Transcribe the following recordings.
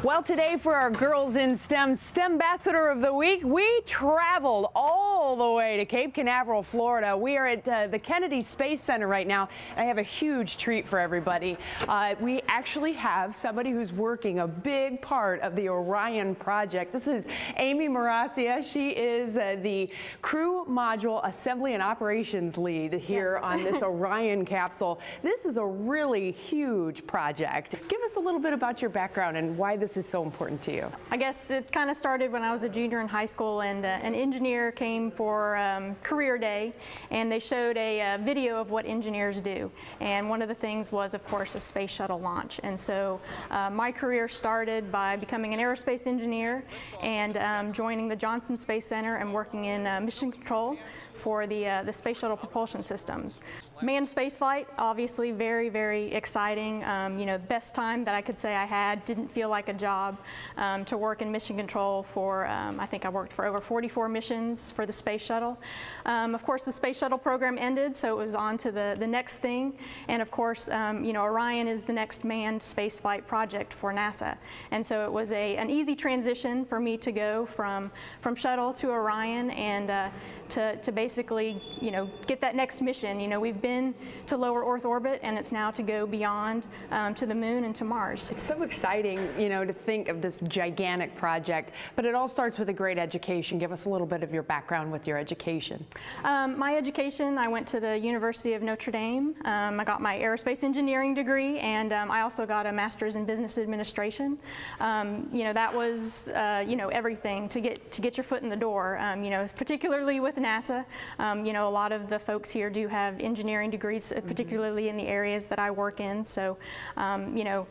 Well, today for our Girls in STEM STEMbassador of the Week, we traveled all the way to Cape Canaveral, Florida. We are at the Kennedy Space Center right now, and I have a huge treat for everybody. We actually have somebody who's working a big part of the Orion project. This is Amy Marasia. She is the Crew Module Assembly and Operations Lead here on this Orion capsule. This is a really huge project. Give us a little bit about your background and why this is so important to you. I guess it kind of started when I was a junior in high school, and an engineer came for career day, and they showed a video of what engineers do. And one of the things was, of course, a space shuttle launch. And so my career started by becoming an aerospace engineer and joining the Johnson Space Center and working in mission control for the space shuttle propulsion systems. Manned spaceflight, obviously very, very exciting. You know, best time that I could say I had. Didn't feel like a job to work in mission control for, I think I worked for over 44 missions for the space shuttle. Of course, the space shuttle program ended, so it was on to the next thing. And of course, you know, Orion is the next manned spaceflight project for NASA. And so it was an easy transition for me to go from shuttle to Orion and to basically, you know, get that next mission. You know, we've been to lower Earth orbit, and it's now to go beyond to the moon and to Mars. It's so exciting, you know, to think of this gigantic project, but it all starts with a great education. Give us a little bit of your background with your education. My education, I went to the University of Notre Dame. I got my aerospace engineering degree, and I also got a master's in business administration. You know, that was, you know, everything to get your foot in the door. You know, particularly with NASA. You know, a lot of the folks here do have engineering degrees, particularly in the areas that I work in. So, you know,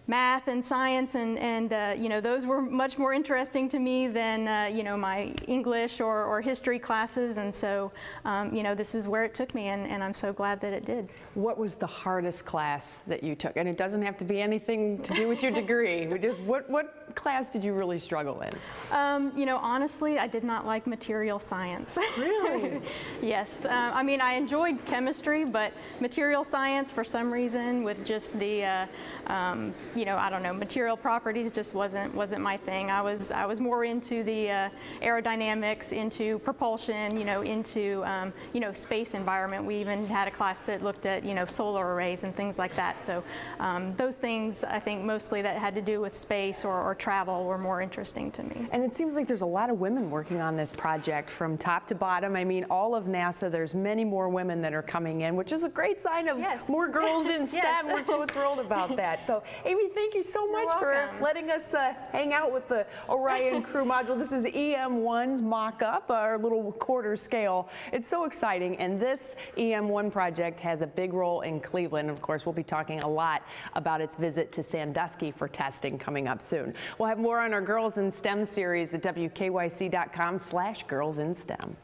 math and science and you know, those were much more interesting to me than you know, my English or history classes, and so you know, this is where it took me, and I'm so glad that it did. What was the hardest class that you took? And it doesn't have to be anything to do with your degree. Just what class did you really struggle in? You know, honestly, I did not like material science. Really? Yes. I mean, I enjoyed chemistry, but material science, for some reason, with just the you know, I don't know, material properties just wasn't my thing. I was more into the aerodynamics, into propulsion, you know, into you know, space environment. We even had a class that looked at, you know, solar arrays and things like that. So those things, I think, mostly that had to do with space or travel were more interesting to me. And it seems like there's a lot of women working on this project from top to bottom. I mean, all of NASA, there's many more women that are coming in, which is a great sign of more girls in STEM. Yes. We're so thrilled about that. So, Amy, thank you so much for letting us hang out with the Orion Crew Module. This is EM1's mock-up, our little quarter scale. It's so exciting, and this EM1 project has a big role in Cleveland. Of course, we'll be talking a lot about its visit to Sandusky for testing coming up soon. We'll have more on our Girls in STEM series at WKYC.com/girlsinstem.